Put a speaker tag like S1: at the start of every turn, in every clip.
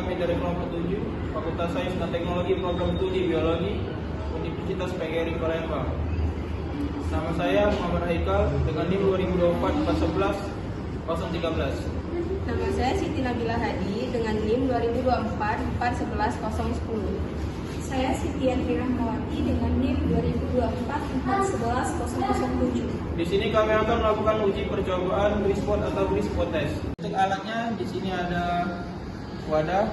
S1: kami dari kelompok 7, Fakultas Sains dan Teknologi Program Studi Biologi, Universitas PGRI Palembang. Nama saya Muhammad Haikal dengan NIM 2024-411-013.
S2: Nama saya Siti Nabila Hadi dengan NIM 2024-411-010.
S3: Saya Siti Andri Rahmawati dengan NIM 2024-411-007.
S1: Di sini kami akan melakukan uji percobaan Brispot atau Brispot test. Untuk alatnya di sini ada wadah,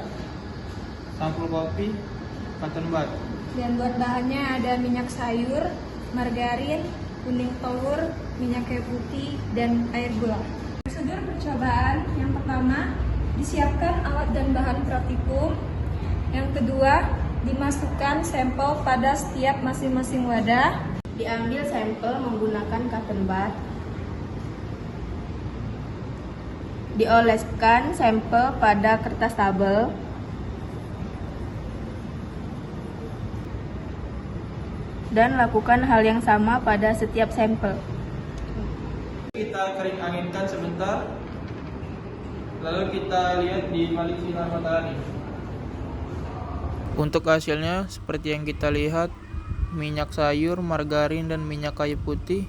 S1: sampul kopi, cotton bud.
S3: Dan buat bahannya ada minyak sayur, margarin, kuning telur, minyak kayu putih, dan air gula. Prosedur percobaan yang pertama, disiapkan alat dan bahan praktikum. Yang kedua, dimasukkan sampel pada setiap masing-masing wadah.
S2: Diambil sampel menggunakan cotton bud. Dioleskan sampel pada kertas tabel. Dan lakukan hal yang sama pada setiap sampel.
S1: Kita kering anginkan sebentar, lalu kita lihat di balik sinar matahari. Untuk hasilnya seperti yang kita lihat, minyak sayur, margarin, dan minyak kayu putih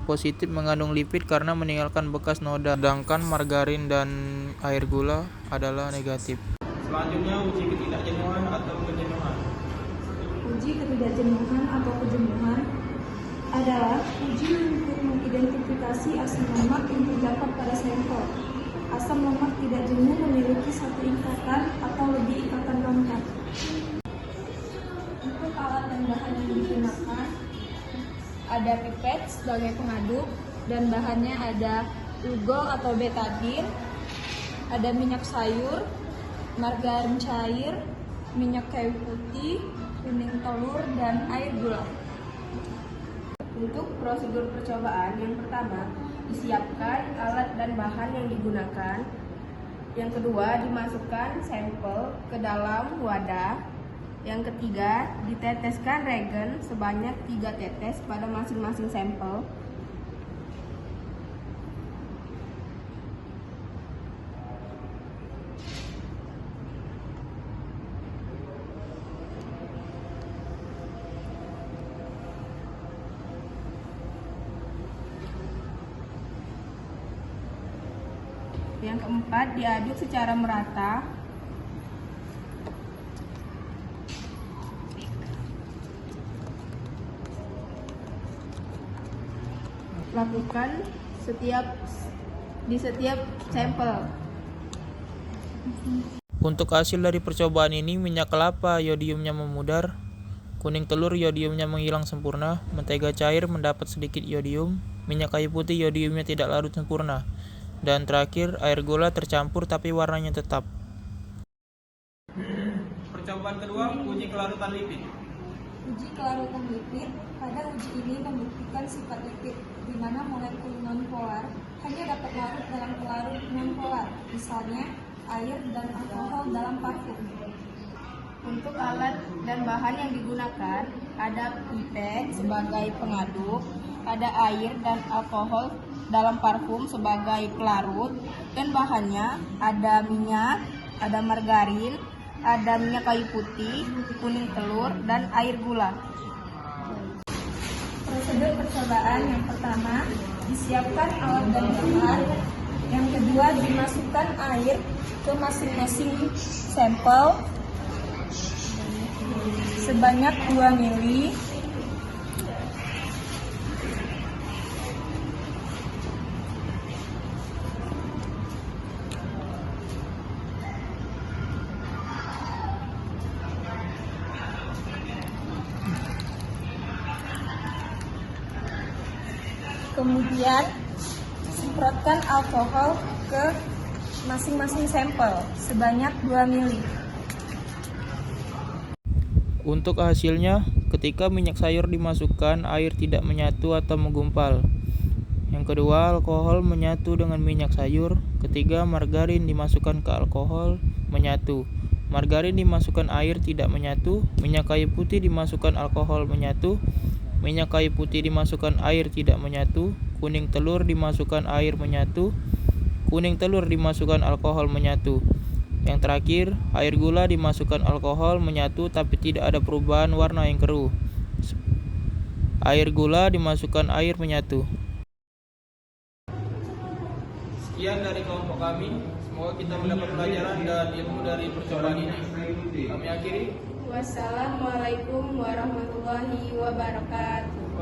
S1: positif mengandung lipid karena meninggalkan bekas noda, sedangkan margarin dan air gula adalah negatif. Selanjutnya uji ketidakjenuhan atau kejenuhan.
S3: Uji ketidakjenuhan atau kejenuhan adalah uji untuk mengidentifikasi asam lemak yang terdapat pada sampel. Asam lemak tidak jenuh memiliki satu ikatan atau lebih ikatan lengkap. Untuk alat dan bahan yang digunakan,
S2: Ada pipet sebagai pengaduk dan bahannya ada ugol atau betadine, ada minyak sayur, margarin cair, minyak kayu putih, kuning telur, dan air gula. Untuk prosedur percobaan, yang pertama, disiapkan alat dan bahan yang digunakan. Yang kedua, dimasukkan sampel ke dalam wadah. Yang ketiga, diteteskan reagen sebanyak 3 tetes pada masing-masing sampel. Yang keempat, diaduk secara merata. Lakukan di setiap sampel.
S1: Untuk hasil dari percobaan ini, minyak kelapa yodiumnya memudar, kuning telur yodiumnya menghilang sempurna, mentega cair mendapat sedikit yodium, minyak kayu putih yodiumnya tidak larut sempurna, dan terakhir air gula tercampur tapi warnanya tetap. Percobaan kedua, uji kelarutan lipid.
S3: uji kelarutan lipid. Pada uji ini membuktikan sifat lipid, di mana molekul nonpolar hanya dapat larut dalam pelarut nonpolar, misalnya air dan alkohol dalam parfum.
S2: Untuk alat dan bahan yang digunakan, ada pipet sebagai pengaduk, ada air dan alkohol dalam parfum sebagai pelarut, dan bahannya ada minyak, ada margarin, ada minyak kayu putih, kuning telur, dan air gula.
S3: Prosedur percobaan yang pertama, disiapkan alat dan bahan. Yang kedua, dimasukkan air ke masing-masing sampel sebanyak 2 ml. Kemudian semprotkan alkohol ke masing-masing sampel sebanyak 2 ml.
S1: Untuk hasilnya, ketika minyak sayur dimasukkan, air tidak menyatu atau menggumpal. Yang kedua, alkohol menyatu dengan minyak sayur. Ketiga, margarin dimasukkan ke alkohol, menyatu. Margarin dimasukkan air, tidak menyatu. Minyak kayu putih dimasukkan alkohol, menyatu. Minyak kayu putih dimasukkan air, tidak menyatu. Kuning telur dimasukkan air, menyatu. Kuning telur dimasukkan alkohol, menyatu. Yang terakhir, air gula dimasukkan alkohol menyatu tapi tidak ada perubahan warna yang keruh. Air gula dimasukkan air menyatu. Sekian dari kelompok kami. Semoga kita mendapat pelajaran dan ilmu dari percobaan ini. Kami akhiri.
S2: Wassalamualaikum warahmatullahi wabarakatuh.